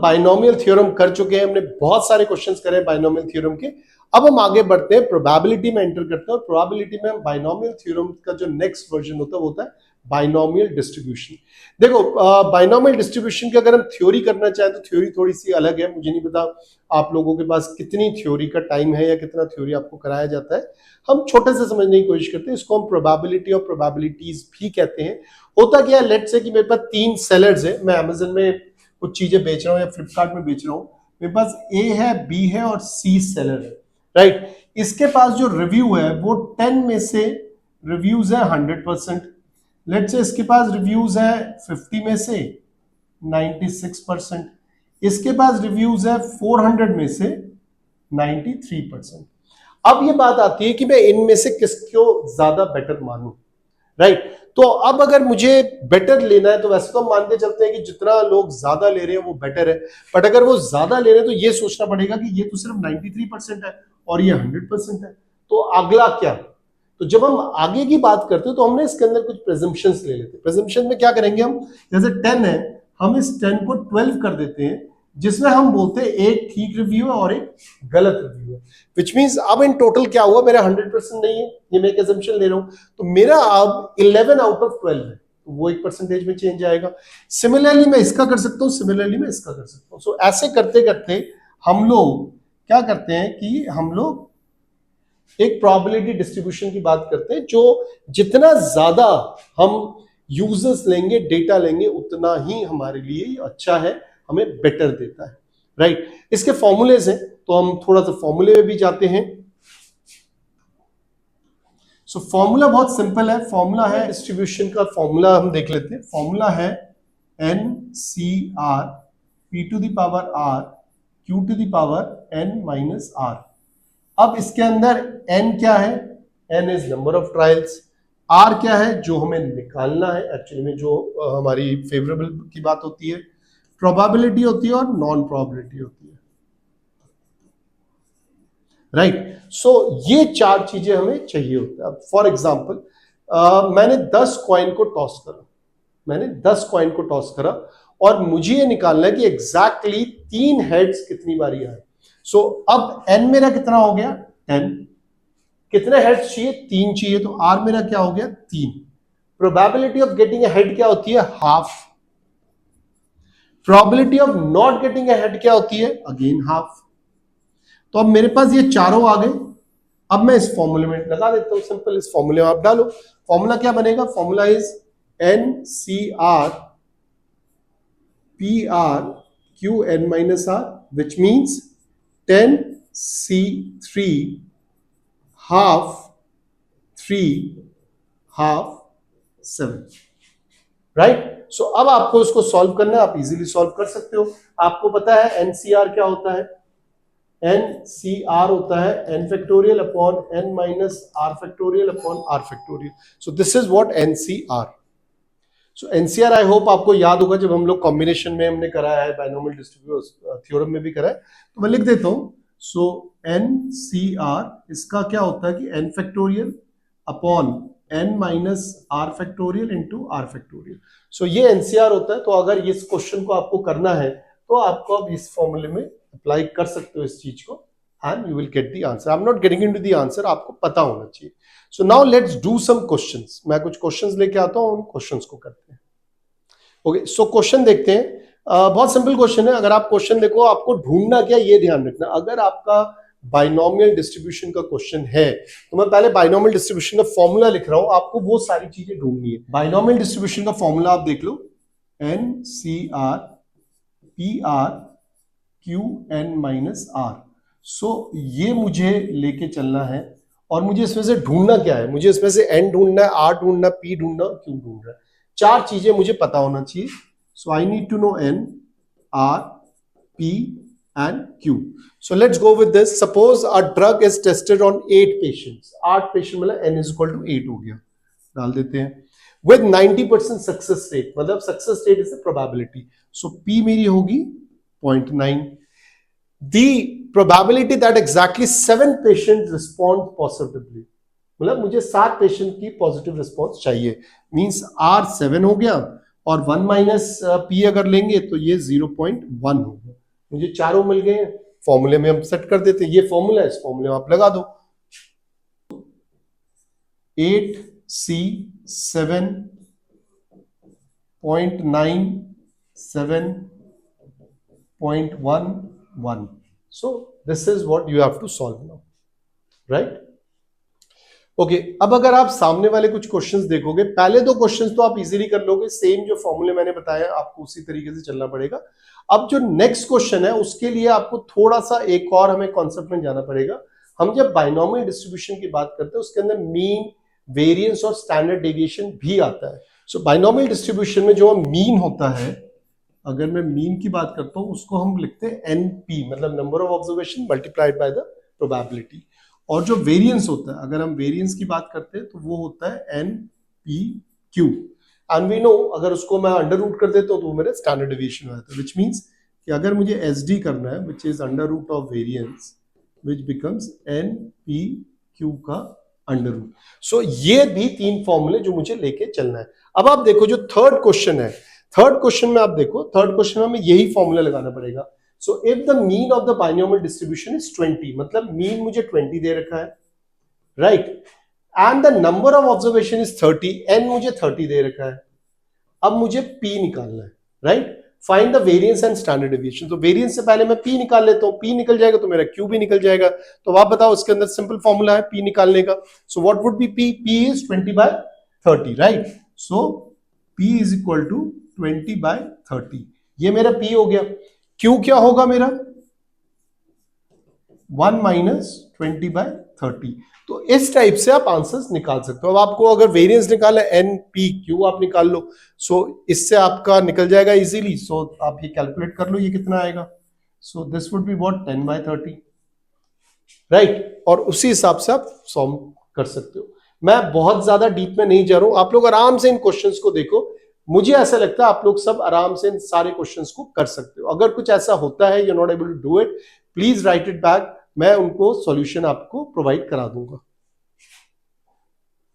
Binomial theorem कर चुके हैं, हमने बहुत सारे क्वेश्चंस करे हैं बाइनोमियल थ्योरम के। अब हम आगे बढ़ते हैं, प्रोबेबिलिटी में एंटर करते हैं, और प्रोबेबिलिटी में हम बाइनोमियल थ्योरम का जो नेक्स्ट वर्जन होता है वो होता है बाइनोमियल डिस्ट्रीब्यूशन। देखो बाइनोमियल डिस्ट्रीब्यूशन की अगर हम थ्योरी करना चाहें तो थ्योरी थोड़ी सी अलग है। मुझे नहीं पता आप लोगों के पास कितनी थ्योरी का टाइम है या कितना थ्योरी आपको कराया जाता है। हम छोटे से समझने की कोशिश करते हैं। इसको हम प्रोबेबिलिटी और प्रोबेबिलिटीज भी कहते हैं। होता क्या है, लेट्स से कि मेरे पास 3 सेलर्स है, मैं अमेजन में कुछ चीजें बेच रहा हूँ या फ्लिपकार्ट में बेच रहा हूँ, मेरे पास ए है, बी है और सी सेलर है, राइट। इसके पास जो रिव्यू है वो 10 में से रिव्यूज है 100%। लेट्स से इसके पास रिव्यूज है 50 में से 96%। इसके पास रिव्यूज है 400 में से 93%। अब ये बात आती है कि मैं इनमें से किसको ज्यादा बेटर मानूं, राइट। तो अब अगर मुझे बेटर लेना है तो वैसे तो हम मान के चलते हैं कि जितना लोग ज्यादा ले रहे हैं वो बेटर है, बट अगर वो ज्यादा ले रहे हैं तो ये सोचना पड़ेगा कि ये तो सिर्फ 93% है और ये 100% है, तो अगला क्या। तो जब हम आगे की बात करते हैं तो हमने इसके अंदर कुछ प्रेजम्पशंस ले लेते हैं। प्रेजम्पशन में क्या करेंगे हम, जैसे 10 है, हम इस 10 को 12 कर देते हैं, जिसमें हम बोलते हैं एक ठीक रिव्यू है और एक गलत रिव्यू है। विच मींस अब इन टोटल क्या हुआ, मेरा 100% नहीं है, ये मैं एक assumption ले रहा हूं, तो मेरा अब 11 आउट ऑफ 12 है, तो वो एक परसेंटेज में चेंज आएगा। सिमिलरली मैं इसका कर सकता हूं, सिमिलरली मैं इसका कर सकता हूं। सो ऐसे करते करते हम लोग क्या करते हैं कि हम लोग एक प्रोबेबिलिटी डिस्ट्रीब्यूशन की बात करते हैं, जो जितना ज्यादा हम यूजर्स लेंगे, डेटा लेंगे, उतना ही हमारे लिए अच्छा है, हमें बेटर देता है, राइट। इसके फॉर्मूलेज हैं तो हम थोड़ा सा फॉर्मूले में भी जाते हैं। सो फॉर्मूला बहुत सिंपल है, फॉर्मूला है डिस्ट्रीब्यूशन का, फॉर्मूला हम देख लेते हैं। फॉर्मूला है NCR P to the power R Q to the power N minus R। अब इसके अंदर N क्या है, N is number of trials, R क्या है जो हमें निकालना है, एक्चुअली में जो हमारी फेवरेबल की बात होती है, प्रोबेबिलिटी होती है और नॉन प्रोबेबिलिटी होती है, राइट। सो ये 4 चीजें हमें चाहिए होती है। अब फॉर एग्जाम्पल मैंने 10 कॉइन को टॉस करा, मैंने 10 कॉइन को टॉस करा और मुझे ये निकालना है कि एग्जैक्टली 3 हेड्स कितनी बारी आए। सो अब N मेरा कितना हो गया 10, कितने हेड्स चाहिए, 3 चाहिए, तो R मेरा क्या हो गया 3। Probability of getting a head क्या होती है, half. Probability of not getting a head क्या होती है, अगेन हाफ। तो अब मेरे पास ये चारों आ गए। अब मैं इस फॉर्मूले में लगा देता हूं, सिंपल, इस फॉर्मूले में आप डालो। फॉर्मूला क्या बनेगा, formula is NCR PR QN minus R, which means 10C3 half 3 half 7, right. So अब आपको इसको सॉल्व करना है, आप इजीली सॉल्व कर सकते हो। आपको पता है NCR क्या होता है, NCR होता है n factorial upon n minus r factorial upon r factorial. So this is what NCR। So NCR I hope आपको याद होगा, जब हम लोग कॉम्बिनेशन में हमने कराया है, बाइनोमियल डिस्ट्रीब्यूशन थ्योरम में भी करा है, तो मैं लिख देता हूं। सो NCR इसका क्या होता है कि n factorial upon n minus r factorial into r factorial. So ये NCR होता है। तो अगर इस क्वेश्चन को आपको करना है तो आपको अब इस फॉर्मूले में अप्लाई कर सकते हो इस चीज को, and you will get the answer. I am not getting into the answer, आपको पता होना चाहिए। So now let's do some questions. मैं कुछ क्वेश्चंस लेके आता हूं, उन क्वेश्चंस को करते हैं। ओके, सो क्वेश्चन देखते हैं। बहुत सिंपल क्वेश्चन है। अगर आप क्वेश्चन देखो, आपको ढूंढना क्या, ये ध्यान रखना, अगर आपका बाइनोमियल डिस्ट्रीब्यूशन का क्वेश्चन है तो मैं पहले बाइनोमियल डिस्ट्रीब्यूशन का फॉर्मूला लिख रहा हूं, आपको वो सारी चीजें ढूंढनी है। बाइनोमियल डिस्ट्रीब्यूशन का फॉर्मूला आप देख लो, NCR PR QN minus R। सो ये मुझे लेके चलना है और मुझे इसमें से ढूंढना क्या है, मुझे इसमें से N ढूंढना है, R ढूंढना, P ढूंढना, Q ढूंढना है। 4 चीजें मुझे पता होना चाहिए। So I need to know N, R, P and Q. So let's go with this. Suppose a drug is tested on 8 patients. 8 patient मतलब N is equal to 8 हो गया, डाल देते हैं। With 90% सक्सेस रेट, मतलब success rate is probability. So P मेरी होगी 0.9। The probability that exactly 7 patients respond positively, मतलब मुझे 7 पेशेंट की पॉजिटिव रिस्पॉन्स चाहिए, मींस R 7 हो गया और 1 माइनस पी अगर लेंगे तो ये 0.1 होगा। मुझे चारों मिल गए हैं, फॉर्मूले में हम सेट कर देते हैं। ये फॉर्मूला है, इस फॉर्मूले में आप लगा दो 8C7.97.11. So this is what you have to solve now, right? Okay अब अगर आप सामने वाले कुछ क्वेश्चंस देखोगे, पहले दो क्वेश्चंस तो आप इजीली कर लोगे, सेम जो फॉर्मूले मैंने बताया आपको उसी तरीके से चलना पड़ेगा। अब जो नेक्स्ट क्वेश्चन है उसके लिए आपको थोड़ा सा एक और हमें कॉन्सेप्ट में जाना पड़ेगा। हम जब बाइनोमियल डिस्ट्रीब्यूशन की बात करते हैं उसके अंदर मीन, वेरिएंस और स्टैंडर्ड डेविएशन भी आता है। सो बाइनोमियल डिस्ट्रीब्यूशन में जो मीन होता है, अगर मैं मीन की बात करता हूं उसको हम लिखते हैं एनपी, मतलब number of observation multiplied by the probability. और जो वेरिएंस होता है, अगर हम वेरिएंस की बात करते हैं तो वो होता है N P Q. And we know अगर उसको मैं अंडर रूट कर देता हूं तो वो मेरा स्टैंडर्ड डेविएशन हो जाता है, व्हिच मींस कि अगर मुझे एस डी करना है which is under root of variance which becomes N P Q का अंडर रूट। सो ये भी तीन फॉर्मूले जो मुझे लेके चलना है। अब आप देखो जो थर्ड क्वेश्चन है, थर्ड क्वेश्चन में आप देखो, थर्ड क्वेश्चन में हमें यही फॉर्मूला लगाना पड़ेगा। So if the mean of the binomial distribution is 20, मतलब मीन मुझे 20 दे रखा है, right? And the number of observation is 30, n मुझे 30 दे रखा है। अब मुझे p निकालना है, right? Find the variance and standard deviation। तो वेरिएंस से पहले मैं p निकाल लेता हूँ, p निकल जाएगा तो मेरा q भी निकल जाएगा। तो आप बताओ उसके अंदर सिंपल फॉर्मूला है p निकालने का। So what would be p? p is 20/30, right? So p is equal to 20/30। ये मेरा p हो गया। Q क्या होगा मेरा 1 माइनस 20/30। तो इस टाइप से आप आंसर्स निकाल सकते हो। अब आपको अगर वेरिएंस निकाला एन पी क्यू आप निकाल लो, सो इससे आपका निकल जाएगा इजीली। सो आप ये कैलकुलेट कर लो ये कितना आएगा। So this would be what 10/30, right? और उसी हिसाब से आप सॉल्व कर सकते हो। मैं बहुत ज्यादा डीप में नहीं जा रहा हूं, आप लोग आराम से इन क्वेश्चंस को देखो। मुझे ऐसा लगता है आप लोग सब आराम से इन सारे क्वेश्चंस को कर सकते हो। अगर कुछ ऐसा होता है you not able to do it, please write it back, मैं उनको सॉल्यूशन आपको प्रोवाइड करा दूंगा।